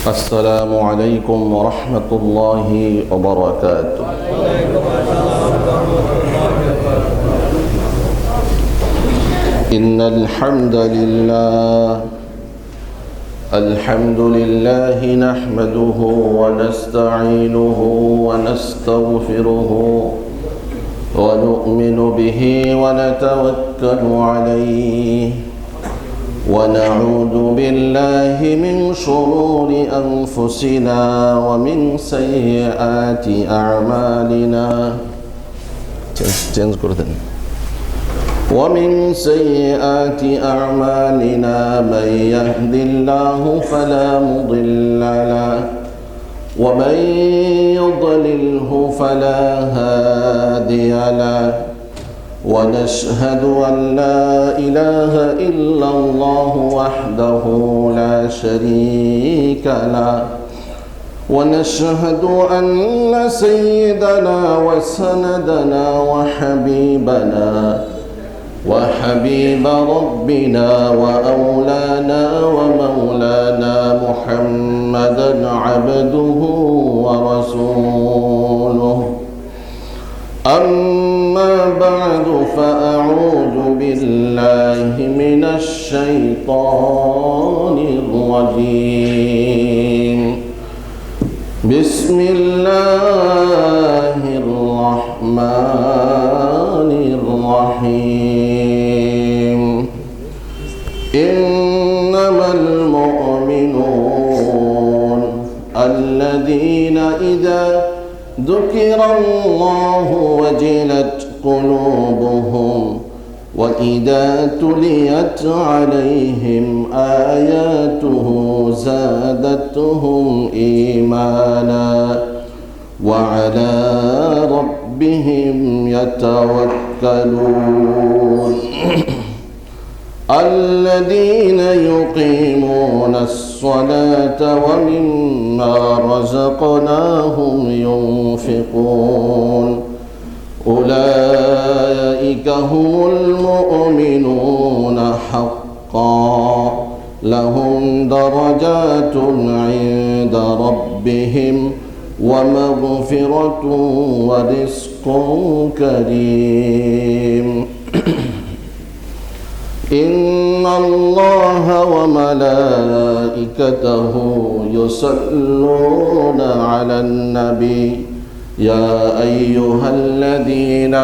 السلام عليكم ورحمة الله وبركاته. إن الحمد لله نحمده ونستعينه ونستغفره ونؤمن به ونتوكل عليه ونعوذ بالله من شرور أنفسنا ومن سيئات أعمالنا من يهد الله فلا مضل له ومن يضلله فلا هادي له ونشهد أن لا إله إلا الله وحده لا شريك له ونشهد أن سيدنا وسندنا وحبيب ربنا وأولانا ومولانا محمدا عبده ورسوله. أما بعد فأعوذ بالله من الشيطان الرجيم. بسم الله الرحمن الرحيم. إنما المؤمنون الذين إذا ذكر الله وجلت قلوبهم وإذا تليت عليهم آياته زادتهم إيمانا وعلى ربهم يتوكلون. الذين يقيمون الصلاة ومما رزقناهم ينفقون أولئك هم المؤمنون حقا لهم درجات عند ربهم ومغفرة ورزق كريم. إن الله وملائكته يصلون على النبي يا أيها الذين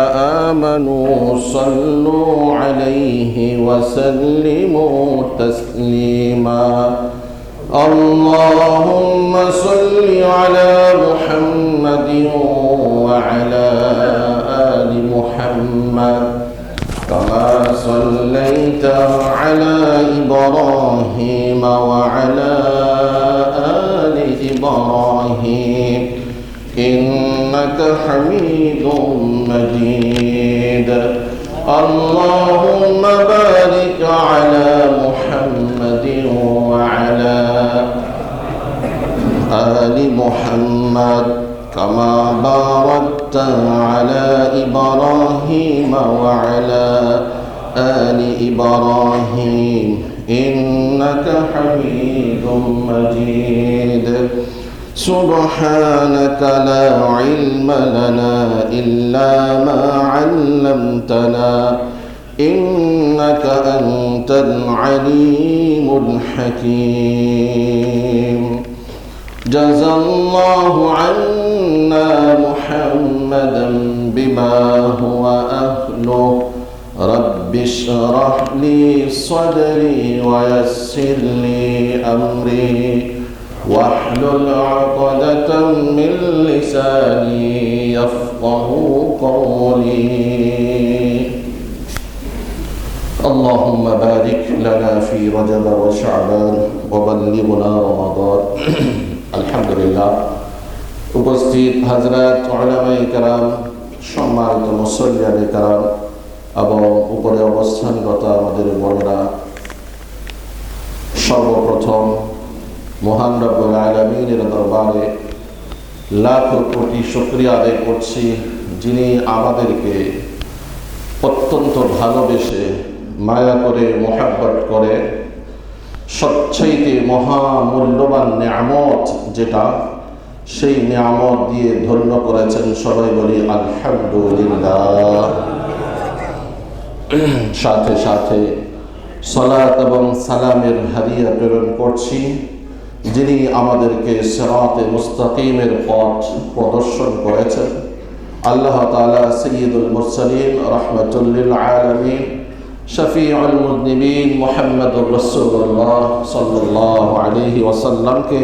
آمنوا صلوا عليه وسلموا تسليما. اللهم صل على محمد وعلى آل محمد كما صليت على إبراهيم وعلى آل إبراهيم إنك حميد مجيد. اللهم بارك على محمد وعلى آل محمد كما باركت على إبراهيم وعلى آل إبراهيم إنك حميد مجيد. سبحانك لا علم لنا إلا ما علمتنا إنك أنت العليم الحكيم. جزى الله عنا محمدا بما هو أهله. رب اشرح لي صدري ويسر لي أمري واحلل عقدة من لساني يفقه قولي. اللهم بارك لنا في رجب وشعبان وبلغنا رمضان. الحمد لله উপস্থিত হযরত উলামায়ে কেরাম, সম্মানিত মুসল্লিয়ানে কেরাম এবং উপরে অবস্থানরত আমাদের বোনেরা, সর্বপ্রথম মহান রব্বুল আলামিনের দরবারে লাখ কোটি শুকরিয়া আদায় করছি, যিনি আমাদেরকে অত্যন্ত ভালোবেসে মায়া করে মোহাব্বত করে সবচাইতে মহামূল্যবান নিয়ামত যেটা, সেই নিয়ামত দিয়ে ধন্য করেছেন। সবাই বলি আলহামদুলিল্লাহ। সাথে সাথে সালাত এবং সালামের হাদিয়া প্রেরণ করছি যিনি আমাদেরকে সিরাতে মুস্তাকিমের পথ প্রদর্শন করেছেন, আল্লাহ তাআলা সাইয়্যিদুল মুরসালিন রাহমাতুল লিল আলামিন শফিউল মুযনিবিন মুহাম্মদুর রাসূলুল্লাহ সাল্লাল্লাহু আলাইহি ওয়াসাল্লামকে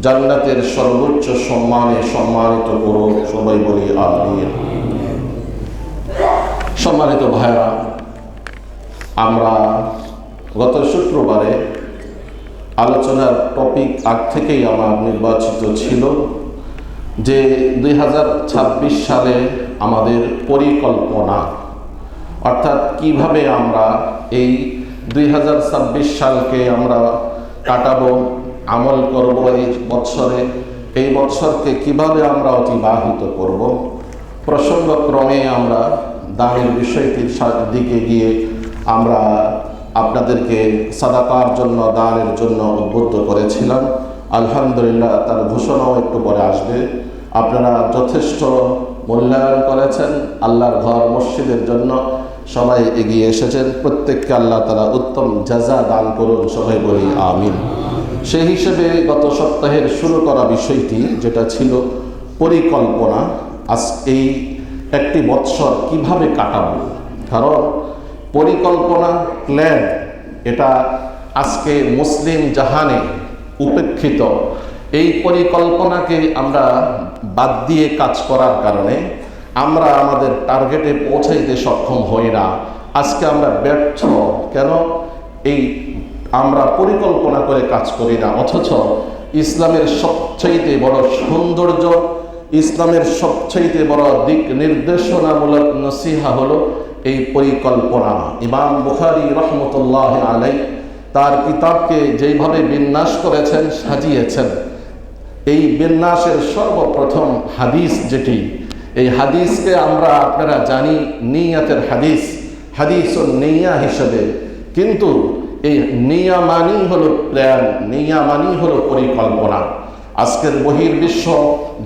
জান্নাতের সর্বোচ্চ সম্মানে সম্মানিত করুন। সবাই বলি আমিন। সম্মানিত ভাইরা, আমরা গত শুক্রবারে আলোচনার টপিক আগ থেকেই আমার নির্বাচিত ছিল যে 2026 সালে আমাদের পরিকল্পনা, অর্থাৎ কিভাবে আমরা এই 2026 সালকে আমরা কাটাবো, আমল করব এই বছরে, এই বছরকে কিভাবে আমরা অতিবাহিত করব। প্রসঙ্গক্রমে আমরা দানের বিষয়টির দিকে গিয়ে আমরা আপনাদেরকে সাদাকার জন্য, দানের জন্য উদ্বুদ্ধ করেছিলাম। আলহামদুলিল্লাহ, তার ঘোষণাও একটু পরে আসবে। আপনারা যথেষ্ট মূল্যায়ন করেছেন, আল্লাহর ঘর মসজিদের জন্য সবাই এগিয়ে এসেছেন। প্রত্যেককে আল্লাহ তাআলা উত্তম জাযা দান করুন। সবাই বলি আমিন। সেই হিসেবে গত সপ্তাহের শুরু করা বিষয়টি যেটা ছিল পরিকল্পনা, আজ এই একটি বৎসর কিভাবে কাটাবো। কারণ পরিকল্পনা, প্ল্যান, এটা আজকে মুসলিম জাহানে উপেক্ষিত। এই পরিকল্পনাকে আমরা বাদ দিয়ে কাজ করার কারণে আমরা আমাদের টার্গেটে পৌঁছাইতে সক্ষম হই না। আজকে আমরা ব্যর্থ কেন? এই আমরা পরিকল্পনা করে কাজ করি না। অথচ ইসলামের সবচাইতে বড় সৌন্দর্য, ইসলামের সবচাইতে বড় দিক নির্দেশনামূলক নসিহা হলো এই পরিকল্পনা। ইমাম বুখারী রহমতুল্লাহ আলাইহি তার কিতাবকে যেইভাবে বিন্যাস করেছেন, সাজিয়েছেন, এই বিন্যাসের সর্বপ্রথম হাদিস যেটি, এই হাদিসকে আমরা আপনারা জানি নিয়াতের হাদিস, হাদিসুন নিয়া হিসেবে। কিন্তু এই নিয়া মানি হলো প্ল্যান, নিয়া মানি হলো পরিকল্পনা। আজকের বহির্বিশ্ব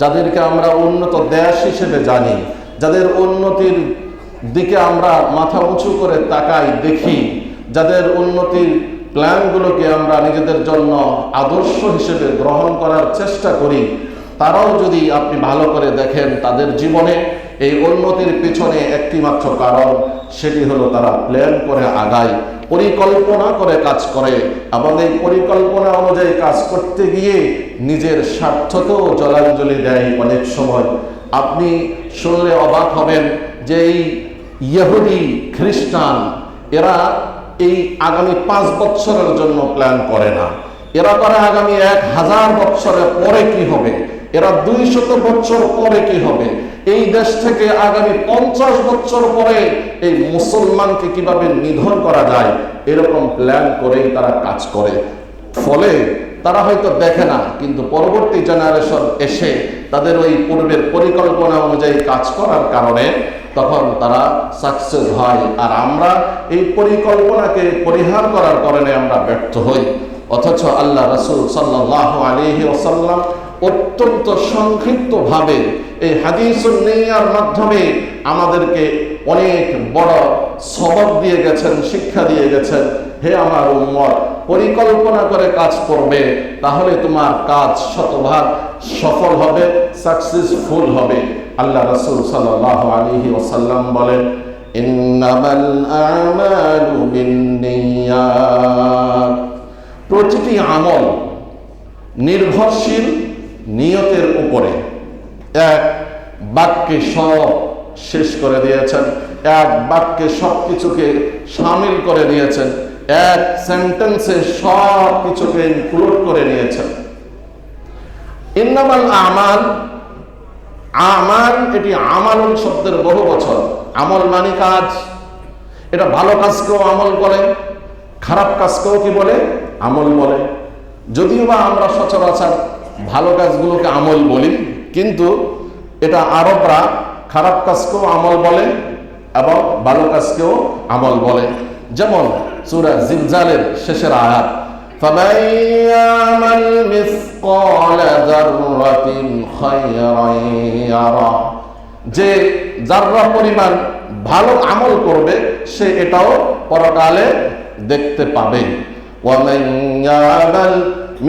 যাদেরকে আমরা উন্নত দেশ হিসেবে জানি, যাদের উন্নতির দিকে আমরা মাথা উঁচু করে তাকাই, দেখি, যাদের উন্নতির প্ল্যানগুলোকে আমরা নিজেদের জন্য আদর্শ হিসেবে গ্রহণ করার চেষ্টা করি, তারাও যদি আপনি ভালো করে দেখেন, তাদের জীবনে এই উন্নতির পিছনে একটি মাত্র কারণ, সেটি হলো তারা প্ল্যান করে আগায়, পরিকল্পনা করে কাজ করে, এবং এই পরিকল্পনা অনুযায়ী কাজ করতে গিয়ে নিজের স্বার্থকেও জলাঞ্জলি দেয়। অনেক সময় আপনি শুনলে অবাক হবেন যে এই ইহুদি খ্রিস্টান এরা এই আগামী 5 বছরের জন্য প্ল্যান করে না, এরা করে আগামী 1000 বছরের পরে কি হবে, এরা 200 বছর পরে কি হবে, এই দেশ থেকে আগামী 50 বছর পরে এই মুসলমানকে কিভাবে নিধন করা যায়, এরকম প্ল্যান করেই তারা কাজ করে। ফলে তারা হয়তো দেখে না, কিন্তু পরবর্তী জেনারেশন এসে তাদের ওই পূর্বের পরিকল্পনা অনুযায়ী কাজ করার কারণে তখন তারা সাকসেস হয়, আর আমরা এই পরিকল্পনাকে পরিহার করার কারণে আমরা ব্যর্থ হই। অথচ আল্লাহ রাসূল সাল্লাল্লাহু আলাইহি ওয়াসাল্লাম অত্যন্ত সংক্ষিপ্তভাবে এই হাদিসুন নিয়ার মাধ্যমে আমাদেরকে অনেক বড় সবক দিয়ে গেছেন, শিক্ষা দিয়ে গেছেন। হে আমার উম্মত, পরিকল্পনা করে কাজ করবে, তাহলে তোমার কাজ শতভাগ সফল হবে, সাকসেসফুল হবে। আল্লাহ রাসূল সাল্লাল্লাহু আলাইহি ওয়াসাল্লাম বলেন, ইন্নামাল আমালু বিন্নিয়াত, প্রতিটি আমল নির্ভরশীল নিয়তের উপরে। এক বাক্যে সব শেষ করে দিয়েছেন, এক বাক্যে সব কিছুকে শামিল করে দিয়েছেন, এক সেন্টেন্সে সব কিছুকে ইনক্লুড করে নিয়েছেন। ইন্নামাল আমাল, আমাল এটি আমালুন শব্দের বহু বচন। আমল মানে কাজ। এটা ভালো কাজকেও আমল বলে, খারাপ কাজকেও কি বলে? আমল বলে। যদিও বা আমরা সচরাচর ভালো কাজগুলোকে আমল বলি, কিন্তু এটা আরবরা খারাপ কাজকেও আমল বলে এবং ভালো কাজকেও আমল বলে। যেমন সূরা জিলজালের শেষের আয়াত, فَمَن يَعْمَلْ مِثْقَالَ ذَرَّةٍ خَيْرًا يَرَهُ, যে যাররা পরিমাণ ভালো আমল করবে সে এটাও পরকালে দেখতে পাবে। وَمَن يَعْمَلْ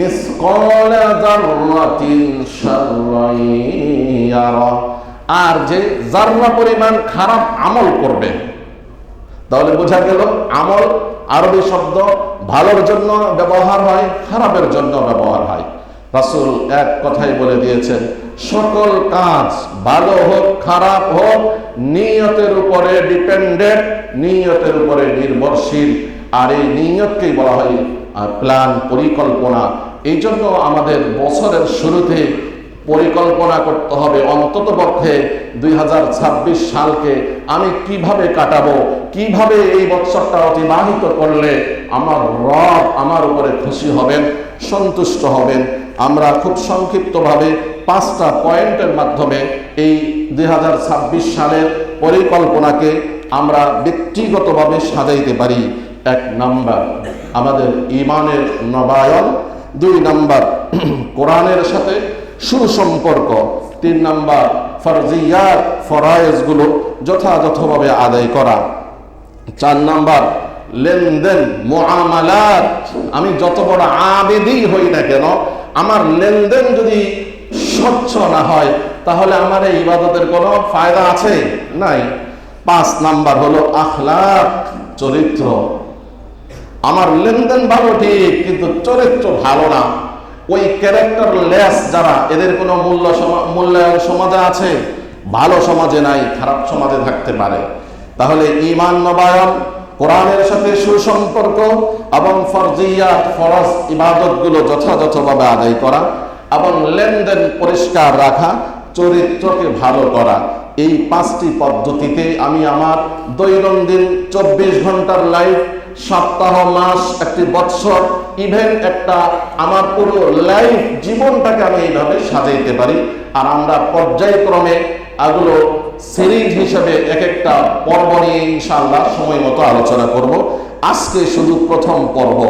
مِثْقَالَ ذَرَّةٍ شَرًّا يَرَهُ, আর যে যাররা পরিমাণ খারাপ আমল করবে। তাহলে বোঝা গেল আমল আরবি শব্দ ভালোর জন্য ব্যবহার হয়, খারাপের জন্য ব্যবহার হয়। রাসূল এক কথাই বলে দিয়েছেন, সকল কাজ ভালো হোক খারাপ হোক নিয়তের উপরে ডিপেন্ডেন্ট, নিয়তের উপরে নির্ভরশীল। আর এই নিয়তকেই বলা হয় প্ল্যান, পরিকল্পনা। এই জন্য আমাদের বছরের শুরুতে পরিকল্পনা করতে হবে, অন্ততপক্ষে 2026 সালকে আমি কিভাবে কাটাবো, কিভাবে এই বছরটা অতিবাহিত করলে আমার রব আমার উপরে খুশি হবেন, সন্তুষ্ট হবেন। আমরা খুব সংক্ষিপ্তভাবে 5টা পয়েন্টের মাধ্যমে এই 2026 সালের পরিকল্পনাকে আমরা ব্যক্তিগতভাবে সাজাইতে পারি। 1 নাম্বার আমাদের ঈমানের নবায়ন, 2 নাম্বার কোরআনের সাথে সুসম্পর্ক, 3 নাম্বার ফরজিয়াত ফরায়েজগুলো যথাযথভাবে আদায় করা, 4 নাম্বার লেনদেন মুআমালাত। আমি যত বড় আবেদী হই না কেন, আমার লেনদেন যদি স্বচ্ছ না হয় তাহলে আমার এই ইবাদতের কোনো ফায়দা আছে? নাই। 5 নাম্বার হলো আখলাক, চরিত্র। আমার লেনদেন ভালো ঠিক, কিন্তু চরিত্র ভালো না। ওই ক্যারেক্টার লেস যারা, এদের কোনো মূল্যায়ন সমাজে আছে? ভালো সমাজে নাই, খারাপ সমাজে থাকতে পারে। তাহলে ঈমান নবায়ন, কোরআনের সাথে সুসম্পর্ক এবং ফরজিয়াত ফরজ ইবাদতগুলো যথাযথভাবে আদায় করা এবং লেনদেন পরিষ্কার রাখা, চরিত্রকে ভালো করা, এই 5টি পদ্ধতিতে আমি আমার দৈনন্দিন 24 ঘন্টার লাইফ, সপ্তাহ, মাস, একটি বৎসর, ইভেন একটা আমার পুরো লাইফ জীবনটাকে আমি এইভাবে সাজাইতে পারি। আর আমরা পর্যায়ক্রমে এগুলো সিরিজ হিসেবে এক একটা পর্ব নিয়ে ইনশাআল্লাহ সময় মতো আলোচনা করব। আজকে শুধু প্রথম পর্ব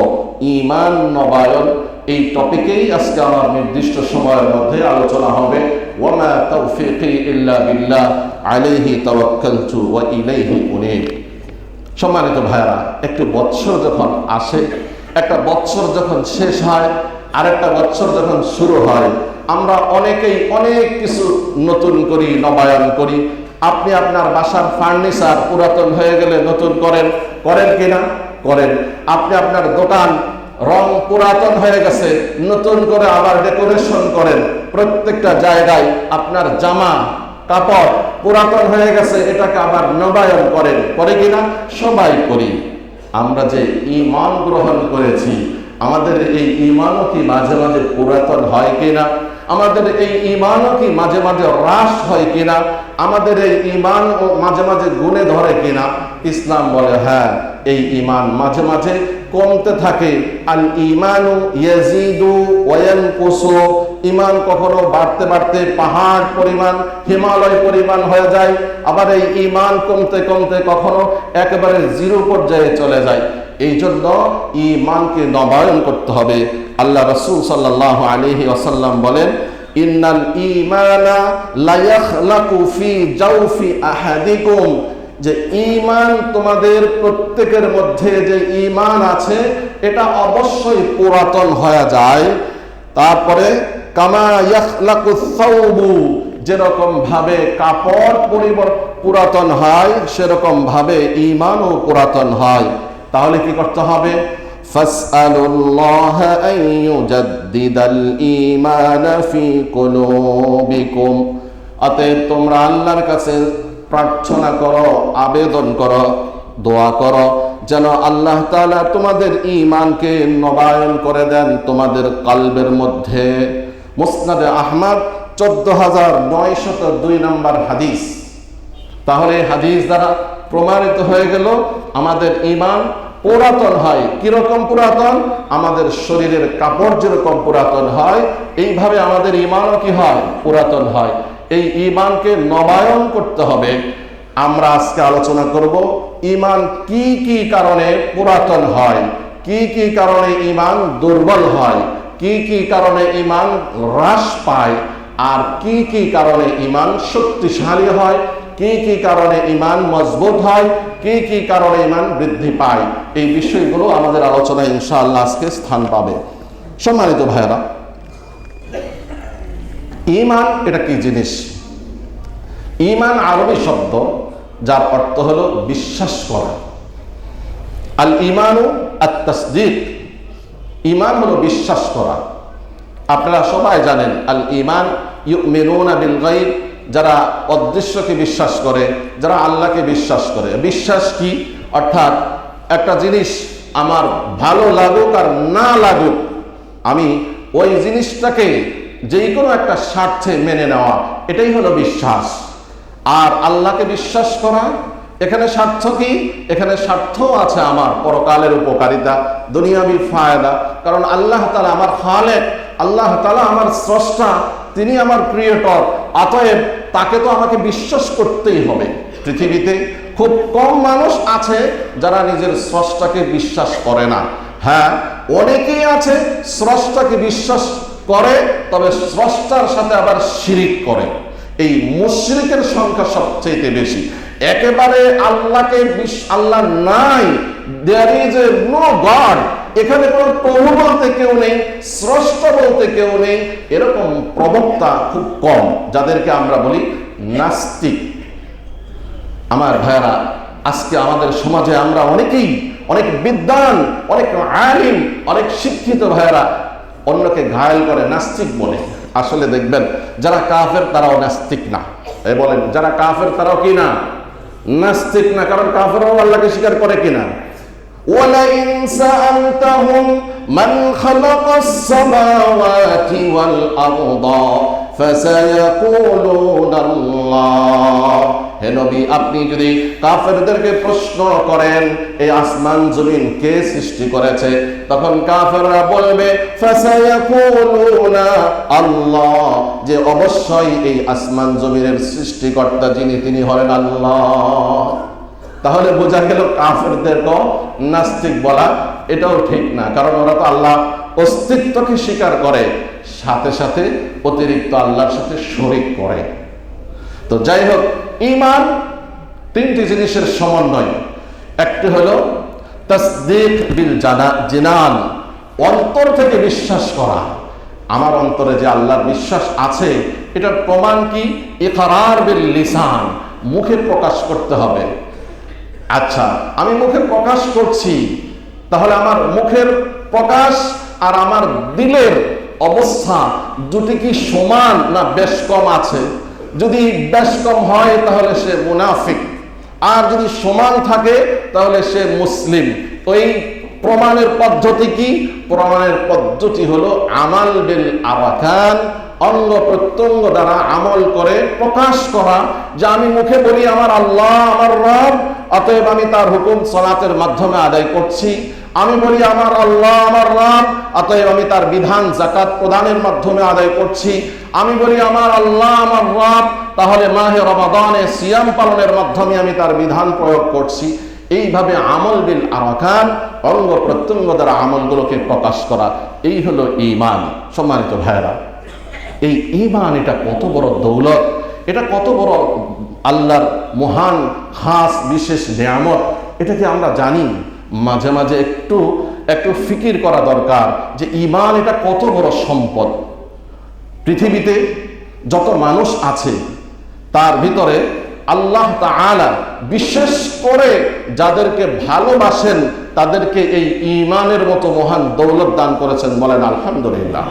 ঈমান নবায়ন, এই টপিকেই আজকে আমার নির্দিষ্ট সময়ের মধ্যে আলোচনা হবে। ওয়ামা তাওফীকি ইল্লা বিল্লাহ আলাইহি তাওয়াক্কালতু ওয়া ইলাইহি উনীব। সম্মানিত ভাইরা, একটি বৎসর যখন আসে, একটা বৎসর যখন শেষ হয়, আরেকটা বৎসর যখন শুরু হয়, আমরা অনেকেই অনেক কিছু নতুন করি, নবায়ন করি। আপনি আপনার বাসার ফার্নিচার পুরাতন হয়ে গেলে নতুন করেন, করেন কিনা? করেন। আপনি আপনার দোকান রং পুরাতন হয়ে গেছে, নতুন করে আবার ডেকোরেশন করেন। প্রত্যেকটা জায়গায় আপনার জামা কাপড় পুরাতন হয়ে গেছে, এটাকে আবার নবায়ন করেন, করে কিনা? সবাই করি। আমরা যে ঈমান গ্রহণ করেছি, আমাদের এই ঈমানও কি মাঝে মাঝে পুরাতন হয় কিনা? আমাদের এই ঈমানও কি মাঝে মাঝে হ্রাস হয় কিনা? আমাদের এই ঈমান ও মাঝে মাঝে গুণে ধরে কিনা? ইসলাম বলে হ্যাঁ, এই ঈমান মাঝে মাঝে কমতে থাকে। আল ঈমানু ইয়াজিদু ওয়া ইয়ানকুসু, ঈমান কখনো বাড়তে বাড়তে পাহাড় পরিমাণ, হিমালয় পরিমাণ হয়ে যায়, আবার এই ঈমান কমতে কমতে কখনো একেবারে জিরো পর্যায়ে চলে যায়। এই জন্য ঈমানকে নবায়ন করতে হবে। আল্লাহ রাসূল সাল্লাল্লাহু আলাইহি ওয়াসাল্লাম বলেন, ইন্নাল ঈমানা লা ইয়াখলাকু ফি জাওফি আহাদিকুম, যে ঈমান তোমাদের প্রত্যেকের মধ্যে যে ঈমান আছে এটা অবশ্যই পুরাতন হয়ে যায়। তারপরে কামা ইয়াখলাকুস সাওবু, যেরকম ভাবে কাপড় পুরাতন হয় সেরকম ভাবে ঈমানও পুরাতন হয়। তাহলে কি করতে হবে? ফাসআলুল্লাহ আন ইউজাদ্দিদাল ঈমান ফি কুলুবিকুম, অতএব তোমরা আল্লাহর কাছে প্রার্থনা করো, আবেদন করো, দোয়া করো যেন আল্লাহ তাআলা তোমাদের ঈমানকে নবায়ন করে দেন তোমাদের কলবের মধ্যে। মুসনাদে আহমদ 14,902 নম্বর হাদিস। তাহলে হাদিস দ্বারা প্রমাণিত হয়ে গেল আমাদের ঈমান পুরাতন হয়। কিরকম পুরাতন? আমাদের শরীরের কাপড় যেরকম পুরাতন হয়, এইভাবে আমাদের ঈমানও কি হয়? পুরাতন হয়। এই ঈমানকে নবায়ন করতে হবে। আমরা আজকে আলোচনা করব ঈমান কি কি কারণে পুরাতন হয়, কি কি কারণে ঈমান দুর্বল হয়, কি কি কারণে ঈমান হ্রাস পায়, আর কি কি কারণে ঈমান শক্তিশালী হয়, কি কি কারণে ঈমান মজবুত হয়, কি কি কারণে ঈমান বৃদ্ধি পায়। এই বিষয়গুলো আমাদের আলোচনায় ইনশাআল্লাহ আজকে স্থান পাবে। সম্মানিত ভাইরা, ঈমান এটা কি জিনিস? ঈমান আরবি শব্দ, যার অর্থ হলো বিশ্বাস করা। আল ঈমানু আত-তাসদীক, ঈমান হলো বিশ্বাস করা। আপনারা সবাই জানেন আল ঈমান ইউমিনুনা বিল গায়ব, যারা অদৃশ্যকে বিশ্বাস করে, যারা আল্লাহকে বিশ্বাস করে। বিশ্বাস কি? অর্থাৎ একটা জিনিস আমার ভালো লাগুক আর না লাগুক, আমি ওই জিনিসটাকে যেই কোনো একটা স্বার্থে মেনে নেওয়া, এটাই হলো বিশ্বাস। আর আল্লাহকে বিশ্বাস করা, এখানে স্বার্থ কি? এখানে স্বার্থ আছে আমার পরকালের উপকারিতা, দুনিয়াবি ফায়দা। কারণ আল্লাহ তাআলা আমার খালেক, আল্লাহ তাআলা আমার স্রষ্টা, তিনি আমার ক্রিয়েটর। অতএব তাকে তো আমাকে বিশ্বাস করতেই হবে। পৃথিবীতে খুব কম মানুষ আছে যারা নিজের স্রষ্টাকে বিশ্বাস করে না। হ্যাঁ, অনেকেই আছে স্রষ্টাকে বিশ্বাস করে, তবে স্রষ্টার সাথে আবার শিরিক করে। এই মুশরিকের সংখ্যা সবচেয়ে বেশি। একেবারে আল্লাহকে আল্লাহ নাই, there is a no god, এখানে কোনো প্রভু বলতে কেউ নেই, স্রষ্টা বলতে কেউ নেই, এরকম প্রবক্তা খুব কম, যাদেরকে আমরা বলি নাস্তিক। আমার ভাইরা, আজকে আমাদের সমাজে আমরা অনেকেই, অনেক বিদ্বান, অনেক আলিম, অনেক শিক্ষিত ভাইরা অন্যকে ঘায়েল করে নাস্তিক বলে। আসলে দেখবেন যারা কাফের তারাও নাস্তিক না। এই বলেন, যারা কাফের তারাও কি না? নাস্তিক না। কারণ কাফেরও আল্লাহকে স্বীকার করে কিনা? وَلَئِنْ سَأَلْتَهُمْ مَنْ خَلَقَ السَّمَاوَاتِ وَالْأَرْضَ فَسَيَقُولُونَ اللَّهُ। হে নবী, আপনি যদি কাফেরদেরকে প্রশ্ন করেন এই আসমান জমিন কে সৃষ্টি করেছে, তখন কাফেররা বলবে ফাসায়াকুলুনা আল্লাহ, যে অবশ্যই এই আসমান জমিনের সৃষ্টিকর্তা যিনি, তিনি হলেন আল্লাহ। তাহলে বোঝা গেল কাফেরদেরকে নাস্তিক বলা এটাও ঠিক না। কারণ ওরা তো আল্লাহ অস্তিত্বকে স্বীকার করে, সাথে সাথে অতিরিক্ত আল্লাহর সাথে শরীক করে। তো যাই হোক, ঈমান তিনটি জিনিসের সমন্বয়। একটি হলো তাসদীক বিল জিনান, অন্তর থেকে বিশ্বাস করা। আমার অন্তরে যে আল্লাহর বিশ্বাস আছে, এটার প্রমাণ কি? ইকরার বিল লিসান, মুখে প্রকাশ করতে হবে। আচ্ছা, আমি মুখে প্রকাশ করছি, তাহলে আমার মুখের প্রকাশ আর আমার দিলের অবস্থা দুটি কি সমান না বেশ কম আছে? যদি বেশ কম হয় তাহলে সে মুনাফিক, আর যদি সমান থাকে তাহলে সে মুসলিম। ওই প্রমাণের পদ্ধতি কি? প্রমাণের পদ্ধতি হলো আমাল বিল আরকান, অঙ্গ প্রত্যঙ্গ দ্বারা আমল করে প্রকাশ করা। যে আমি মুখে বলি আমার আল্লাহ আমার রব, অতএব আমি তার হুকুম সালাতের মাধ্যমে আদায় করছি। আমি বলি আমার আল্লাহ আমার রব, অতএব আমি তার বিধান যাকাত প্রদানের মাধ্যমে আদায় করছি। আমি বলি আমার আল্লাহ আমার রব, তাহলে মাহে রমাদানে সিয়াম পালনের মাধ্যমে আমি তার বিধান প্রয়োগ করছি। এইভাবে আমল বিল আরকান, অঙ্গ প্রত্যঙ্গ দ্বারা আমলগুলোকে প্রকাশ করা, এই হলো ঈমান। সম্মানিত ভাইরা, এই ঈমান এটা কত বড় দৌলত, এটা কত বড় আল্লাহর মহান খাস বিশেষ নিয়ামত, এটা কি আমরা জানি? মাঝে মাঝে একটু একটু ফিকির করা দরকার যে ঈমান এটা কত বড় সম্পদ। পৃথিবীতে যত মানুষ আছে তার ভিতরে আল্লাহ তাআলা বিশেষ করে যাদেরকে ভালোবাসেন তাদেরকে এই ঈমানের মতো মহান দৌলত দান করেছেন। বলেন আলহামদুলিল্লাহ।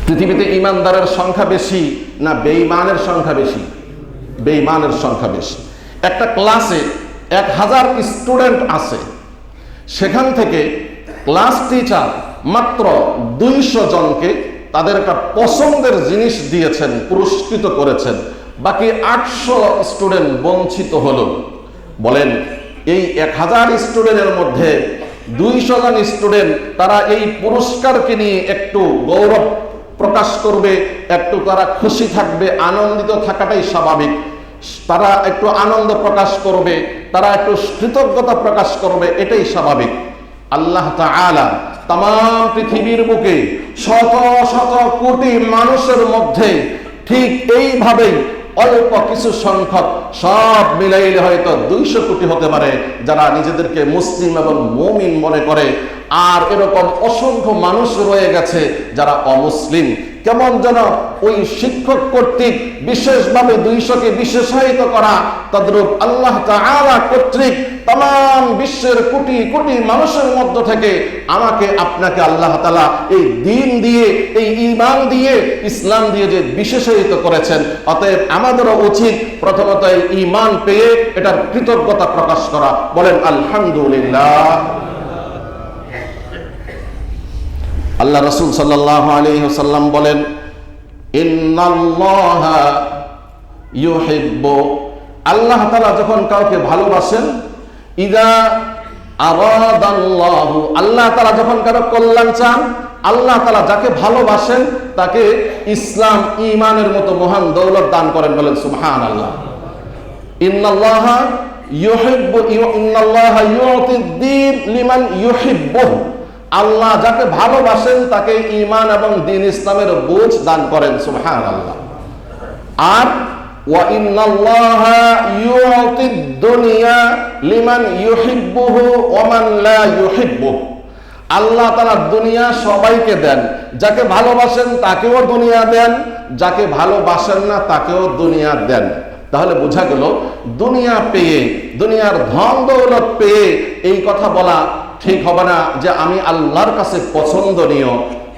পৃথিবীতে ঈমানদারের সংখ্যা বেশি না বেঈমানের সংখ্যা বেশি? বেঈমানের সংখ্যা বেশি। একটা ক্লাসে 1000 স্টুডেন্ট আছে, সেখান থেকে ক্লাস টিচার মাত্র 200 জনকে তাদের একটা পছন্দের জিনিস দিয়েছেন, পুরস্কৃত করেছেন, বাকি 800 স্টুডেন্ট বঞ্চিত হলো। বলেন এই 1000 স্টুডেন্টের মধ্যে 200 জন স্টুডেন্ট তারা এই পুরস্কারকে নিয়ে একটু গৌরব প্রকাশ করবে, একটু তারা খুশি থাকবে, আনন্দিত থাকাটাই স্বাভাবিক। তারা একটু আনন্দ প্রকাশ করবে, তারা একটু কৃতজ্ঞতা প্রকাশ করবে, এটাই স্বাভাবিক। আল্লাহ তাআলা তাম পৃথিবীর বুকে শত শত কোটি মানুষের মধ্যে ঠিক এইভাবেই অল্প কিছু সংখ্যক, সব মিলাইলে হয়তো 200 কোটি হতে পারে, যারা নিজেদেরকে মুসলিম এবং মুমিন মনে করে, আর এরকম অসংখ্য মানুষ রয়ে গেছে যারা অমুসলিম। কেমন যেন ওই শিক্ষক কর্তৃক বিশেষভাবে 200কে বিশেষায়িত করা, তদ্রূপ আল্লাহ তাআলা কর্তৃক তাম বিশ্বের কোটি কোটি মানুষের মধ্য থেকে আমাকে আপনাকে আল্লাহ তাআলা এই দ্বীন দিয়ে, এই ঈমান দিয়ে, ইসলাম দিয়ে যে বিশেষায়িত করেছেন, অতএব আমাদেরও উচিত প্রথমত এই ঈমান পেয়ে এটার কৃতজ্ঞতা প্রকাশ করা। বলেন আলহামদুলিল্লাহ। আল্লাহ রাসূল সাল্লাল্লাহু আলাইহি ওয়াসাল্লাম বলেন, ইন্নাল্লাহা ইউহিব্বু, আল্লাহ তাআলা যখন কাউকে ভালোবাসেন, ইযা আরাদাল্লাহু, আল্লাহ তাআলা যখন কারো কল্যাণ চান, আল্লাহ তাআলা যাকে ভালোবাসেন তাকে ইসলাম ঈমানের মতো মহান দৌলত দান করেন। বলেন সুবহানাল্লাহ। ইন্নাল্লাহা ইউহিব্বু, ইন্নাল্লাহা ইউতিদ দ্বীন লিমান ইউহিব্বুহু, আল্লাহ যাকে ভালোবাসেন তাকে ঈমান এবং দ্বীন ইসলামের বুঝ দান করেন। সুবহানাল্লাহ। আর ওয়া ইন্নাল্লাহা ইউতিদ দুনিয়া লিমান ইউহিব্বুহু ওয়া মান লা ইউহিব্বুহু, আল্লাহ তাআলা দুনিয়া সবাইকে দেন, যাকে ভালোবাসেন তাকেও দুনিয়া দেন, যাকে ভালোবাসেন না তাকেও দুনিয়া দেন। তাহলে বোঝা গেল দুনিয়া পেয়ে, দুনিয়ার ধন দৌলত পেয়ে এই কথা বলা ঠিক হবে না যে আমি আল্লাহর কাছে পছন্দনীয়,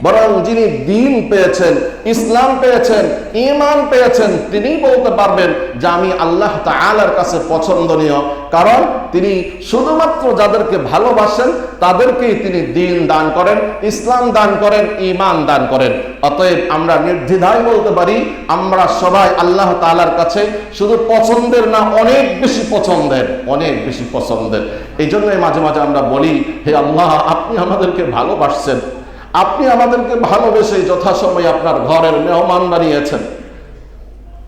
বরং যিনি দ্বীন পেয়েছেন, ইসলাম পেয়েছেন, ঈমান পেয়েছেন, তিনি বলতে পারবেন যে আমি আল্লাহ তাআলার কাছে পছন্দনীয়, কারণ তিনি শুধুমাত্র যাদেরকে ভালোবাসেন তাদেরকেই তিনি দ্বীন দান করেন, ইসলাম দান করেন, ঈমান দান করেন। অতএব আমরা নির্দ্বিধায় বলতে পারি আমরা সবাই আল্লাহ তাআলার কাছে শুধু পছন্দের না, অনেক বেশি পছন্দের, অনেক বেশি পছন্দের। এই জন্যই মাঝে মাঝে আমরা বলি, হে আল্লাহ, আপনি আমাদেরকে ভালোবাসছেন, আপনি আমাদেরকে ভালোবেসে যথাসময়ে আপনার ঘরের মেহমান বানিয়েছেন।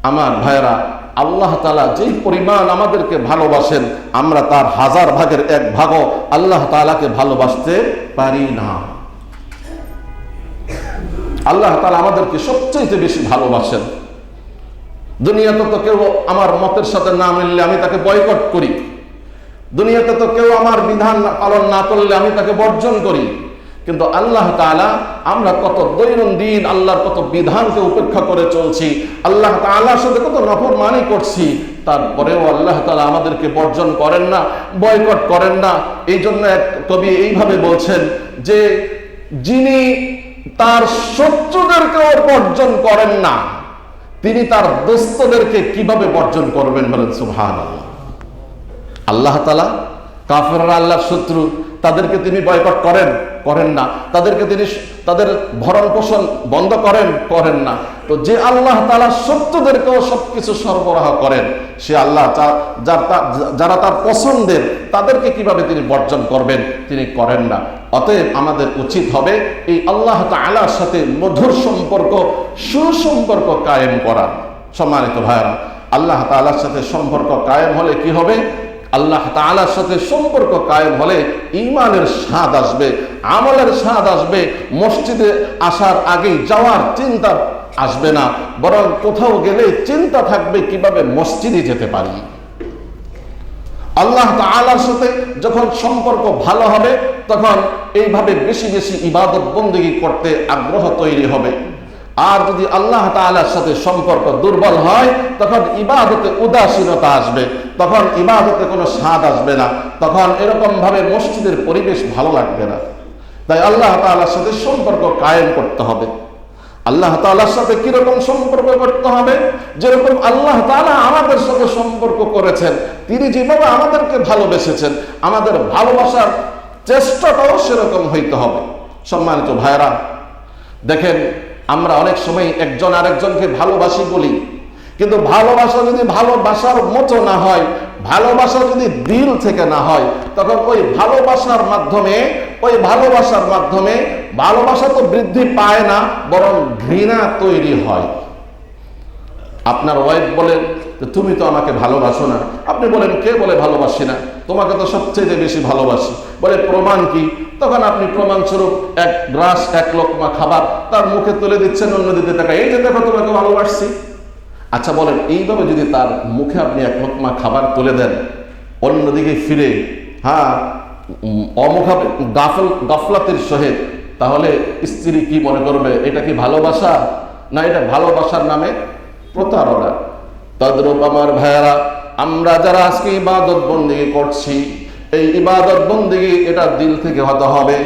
আমার ভাইরা, আল্লাহ তাআলা যেই পরিমাণ আমাদেরকে ভালোবাসেন, আমরা তার 1000 ভাগের 1 ভাগও আল্লাহ তাআলাকে ভালোবাসতে পারি না। আল্লাহ তাআলা আমাদেরকে সবচেয়ে বেশি ভালোবাসেন। দুনিয়াতে তো কেউ আমার মতের সাথে না মিললে আমি তাকে বয়কট করি, দুনিয়াতে তো কেউ আমার বিধান পালন না করলে আমি তাকে বর্জন করি, কিন্তু আল্লাহ তাআলা, আমরা কত দৈনন্দিন আল্লাহর কত বিধানকে উপেক্ষা করে চলছি, আল্লাহ তাআলার সাথে কত নাফরমানি করছি, তারপরেও আল্লাহ তাআলা আমাদেরকে বর্জন করেন না, বয়কট করেন না। এই জন্য এক কবি এইভাবে বলছেন যে যিনি তার শত্রুদেরকেও বর্জন করেন না, তিনি তার দোস্তদেরকে কিভাবে বর্জন করবেন? বলেন সুবহানাল্লাহ। আল্লাহ তাআলা কাফেররা আল্লাহর শত্রু, তাদেরকে তিনি বয়কট করেন না, তাদেরকে তিনি তাদের ভরণ পোষণ বন্ধ করেন না। তো যে আল্লাহ তাআলা শত্রুদেরকেও সবকিছু সরবরাহ করেন, সে আল্লাহ যারা তার পছন্দের, তাদেরকে কিভাবে তিনি বর্জন করবেন? তিনি করেন না। অতএব আমাদের উচিত হবে এই আল্লাহ তাআলার সাথে মধুর সম্পর্ক, সুসম্পর্ক কায়েম করা। সম্মানিত ভাইরা, আল্লাহ তাআলার সাথে সম্পর্ক কায়েম হলে কি হবে? আল্লাহ তাআলার সাথে সম্পর্ক কায়েম হলে ঈমানের স্বাদ আসবে, আমলের স্বাদ আসবে। মসজিদে আসার আগেই যাওয়ার চিন্তা আসবে না, বরং কোথাও গেলে চিন্তা থাকবে কিভাবে মসজিদে যেতে পারি। আল্লাহ তাআলার সাথে যখন সম্পর্ক ভালো হবে, তখন এইভাবে বেশি বেশি ইবাদত বন্দেগী করতে আগ্রহ তৈরি হবে। আর যদি আল্লাহ তাআলার সাথে সম্পর্ক দুর্বল হয়, তখন ইবাদতে উদাসীনতা আসবে, তখন ইবাদতে কোনো স্বাদ আসবে না, তখন এরকম ভাবে মসজিদের পরিবেশ ভালো লাগবে না। তাই আল্লাহ তাআলার সাথে সম্পর্ক কায়েম করতে হবে। আল্লাহ তাআলার সাথে কিরকম সম্পর্ক করতে হবে? যেরকম আল্লাহ তাআলা আমাদের সাথে সম্পর্ক করেছেন, তিনি যেভাবে আমাদেরকে ভালোবেসেছেন, আমাদের ভালোবাসার চেষ্টাটাও সেরকম হইতে হবে। সম্মানিত ভাইরা, দেখেন আমরা অনেক সময় একজন আরেকজনকে ভালোবাসি বলি, কিন্তু ভালোবাসা যদি ভালোবাসার মতো না হয়, ভালোবাসা যদি দিল থেকে না হয়, তখন ওই ভালোবাসার মাধ্যমে ভালোবাসা তো বৃদ্ধি পায় না, বরং ঘৃণা তৈরি হয়। আপনার ওয়াইফ বলেন যে তুমি তো আমাকে ভালোবাসো না, আপনি বলেন কে বলে ভালোবাসি না, তোমাকে তো সবচেয়ে বেশি ভালোবাসি। বলে প্রমাণ কি? তখন আপনি প্রমাণস্বরূপ এক গ্রাস, এক লোকমা খাবার তার মুখে তুলে দিচ্ছেন, অন্য দিকে তাকায়, এই যে দেখো তোমাকে ভালোবাসছি। আচ্ছা বলেন, এইভাবে যদি তার মুখে আপনি এক লোকমা খাবার তুলে দেন, অন্যদিকে ফিরে গাফলাতের সহিত, তাহলে স্ত্রী কি মনে করবে? এটা কি ভালোবাসা? না, এটা ভালোবাসার নামে প্রতারণা। তদ্রূপ আমার ভাইয়েরা, আমরা যারা আজকে ইবাদত বন্দেগী করছি, এই ইবাদত বন্দেগী এটা দিল থেকে হতে হবে।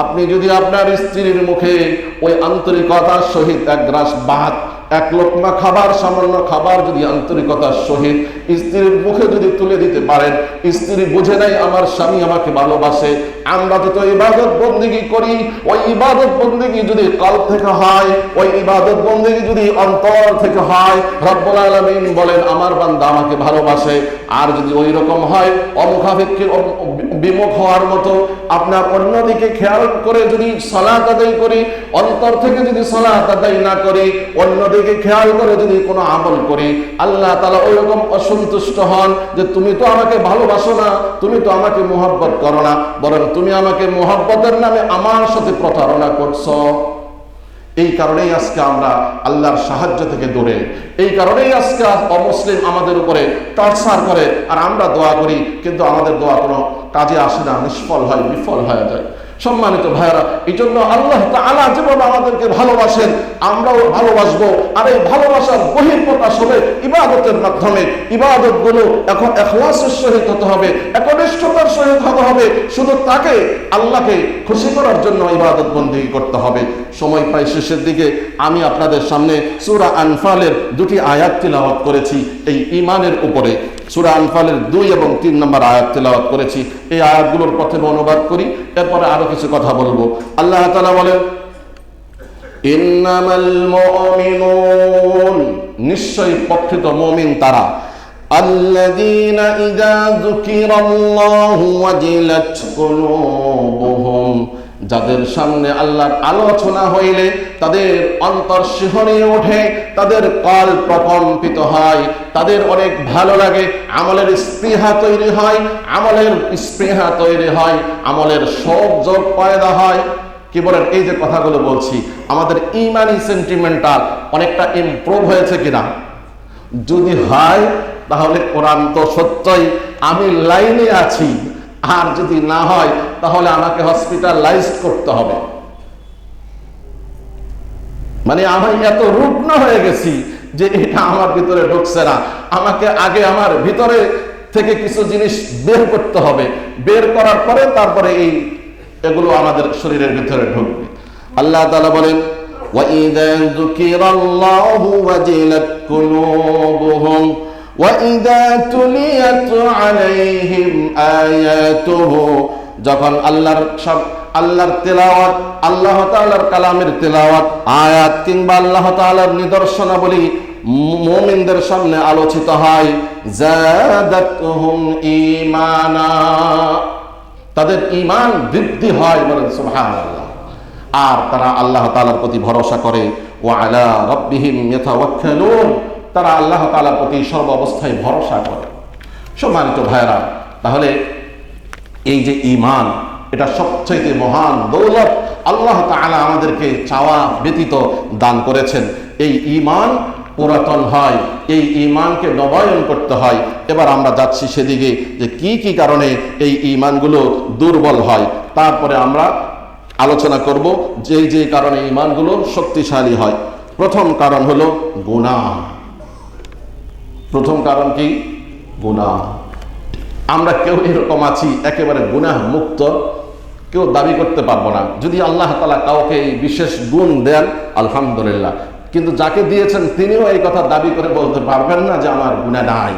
আপনি যদি আপনার স্ত্রীর মুখে ওই আন্তরিকতার সহিত এক গ্রাস ভাত, এক লোকমা খাবার, সামান্য খাবার যদি আন্তরিকতার সহিত স্ত্রীর মুখে যদি তুলে দিতে পারেন, স্ত্রী বুঝে নাই আমার স্বামী আমাকে ভালোবাসে। আমরা যত ইবাদত বন্দেগী করি, ওই ইবাদত বন্দেগী যদি কল্প থেকে হয়, ওই ইবাদত বন্দেগী যদি অন্তর থেকে হয়, রব্বুল আলামিন বলেন আমার বান্দা আমাকে ভালোবাসে। আর যদি ওই রকম হয় অমুখাপেক্ষী, বিমুখ হওয়ার মতো, আপনার অন্যদিকে খেয়াল করে যদি সালাত আদায় করি, অন্তর থেকে যদি সালাত আদায় না করি, অন্যদিকে খেয়াল করে যদি কোনো আমল করি, আল্লাহ তাআলা ওই রকম অসন্তুষ্ট হন যে তুমি তো আমাকে ভালোবাসো না, তুমি তো আমাকে মুহাব্বত করো না, বরং তুমি আমাকে মুহাব্বতের নামে আমার সাথে প্রতারণা করছো। এই কারণেই আজকে আমরা আল্লাহর সাহায্য থেকে দূরে, এই কারণেই আজকে অমুসলিম আমাদের উপরে টর্চার করে, আর আমরা দোয়া করি কিন্তু আমাদের দোয়া কোনো কাজে আসে না, নিষ্ফল হয়, বিফল হয়ে যায়। সম্মানিত ভাইয়েরা, এই জন্য আল্লাহ তাআলা যেভাবে আমাদেরকে ভালোবাসেন আমরাও ভালোবাসবো। আর এই ভালোবাসার বহিঃপ্রকাশ হবে ইবাদতের মাধ্যমে। ইবাদতগুলো এখন ইখলাসের সহিত হতে হবে, একনিষ্ঠতার সহিত হতে হবে। শুধু তাকে, আল্লাহকে খুশি করার জন্য ইবাদত বন্দেগী করতে হবে। সময় প্রায় শেষের দিকে, আমি আপনাদের সামনে সূরা আনফালের 2টি আয়াত তিলাওয়াত করেছি এই ঈমানের উপরে। সূরা আনফালের 2 এবং 3 নম্বর আয়াত তিলাওয়াত করেছি। এই আয়াতগুলোর প্রথমে অনুবাদ করি, এরপরে আরো কিছু কথা বলবো। আল্লাহ তাআলা বলেন, ইন্নামাল মুমিনুন, নিশ্চয়ই প্রকৃত মুমিন তারা, আল্লাযীনা ইযা যুকিরাল্লাহু ওয়াজিলাত কুলুবুহুম, যাদের সামনে আল্লাহর আলোচনা হইলে তাদের অন্তর শিহরিয়ে ওঠে, তাদের কল প্রকম্পিত হয়, তাদের অনেক ভালো লাগে, আমলের স্পৃহা তৈরি হয়, আমলের শৌক যোগ পয়দা হয়। কি বলেন? এই যে কথাগুলো বলছি, আমাদের ইমানি সেন্টিমেন্টাল অনেকটা ইমপ্রুভ হয়েছে কিনা? যদি হয় তাহলে কোরআন তো সত্যই আমি লাইনে আছি, আর যদি না হয় তাহলে আমাকে হসপিটালাইজড করতে হবে। মানে আমি এত রুগ্ন হয়ে গেছি যে এটা আমার ভিতরে ঢুকছে না, আমাকে আগে আমার ভিতরে থেকে কিছু জিনিস বের করতে হবে, বের করার পরে তারপরে এগুলো আমাদের শরীরের ভিতরে ঢুকবে। আল্লাহ তাআলা বলেন, ওয়াইদা যুকিরাল্লাহু ওয়াজিলাত কুলুবুহুম ওয়াইদা তুলিয়াত আলাইহিম আয়াতুহু, যখন আল্লাহর তেলাওয়াত, আল্লাহ তাআলার কালামের তেলাওয়াত, আয়াত কিংবা আল্লাহ তাআলার নিদর্শনাবলী মুমিনদের সামনে আলোচিত হয়, যাদাতুহুম ঈমানা, তাদের ঈমান বৃদ্ধি হয়, বলেন সুবহানাল্লাহ। আর তারা আল্লাহ তাআলার প্রতি ভরসা করে, ওয়া আলা রাব্বিহিম ইয়াতাওয়াক্কালুন, তারা আল্লাহ তাআলার প্রতি সর্ব অবস্থায় ভরসা করে। সম্মানিত ভাইরা, তাহলে এই যে ঈমান, এটা সবচেয়ে মহান দৌলত আল্লাহ তাআলা আমাদেরকে চাওয়া ব্যতীত দান করেছেন। এই ঈমান পুরাতন হয়, এই ঈমানকে নবায়ন করতে হয়। এবার আমরা যাচ্ছি সেদিকে যে কি কি কারণে এই ঈমানগুলো দুর্বল হয়, তারপরে আমরা আলোচনা করব যে কারণে ঈমানগুলো শক্তিশালী হয়। প্রথম কারণ হলো গুনাহ। প্রথম কারণ কি? গুনাহ। আমরা কেউ এরকম আছি একেবারে গুনাহ মুক্ত, কেউ দাবি করতে পারবো না। যদি আল্লাহ তাআলা কাউকে এই বিশেষ গুণ দেন আলহামদুলিল্লাহ, কিন্তু যাকে দিয়েছেন তিনিও এই কথা দাবি করে বলতে পারবেন না যে আমার গুনাহ নাই।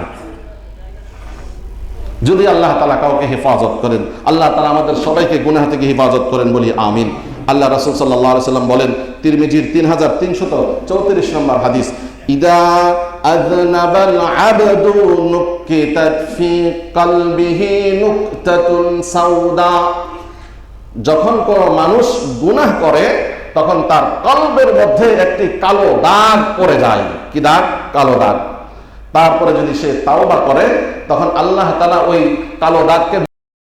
যদি আল্লাহ তাআলা কাউকে হেফাজত করেন, আল্লাহ তাআলা আমাদের সবাইকে গুনাহ থেকে হেফাজত করেন, বলি আমিন। আল্লাহ রাসূল সাল্লাল্লাহু আলাইহি সাল্লাম বলেন, তিরমিজির 3334 নম্বর হাদিস, ইদা আযনাবাল আবদু নুকিতাত ফি কলবিহি নুকতাতুন সাউদা, যখন কোনো মানুষ গুনাহ করে তখন তার কলবের মধ্যে একটি কালো দাগ পড়ে যায়। কি দাগ? কালো দাগ। তারপরে যদি সে তাওবা করে তখন আল্লাহ তাআলা ওই কালো দাগকে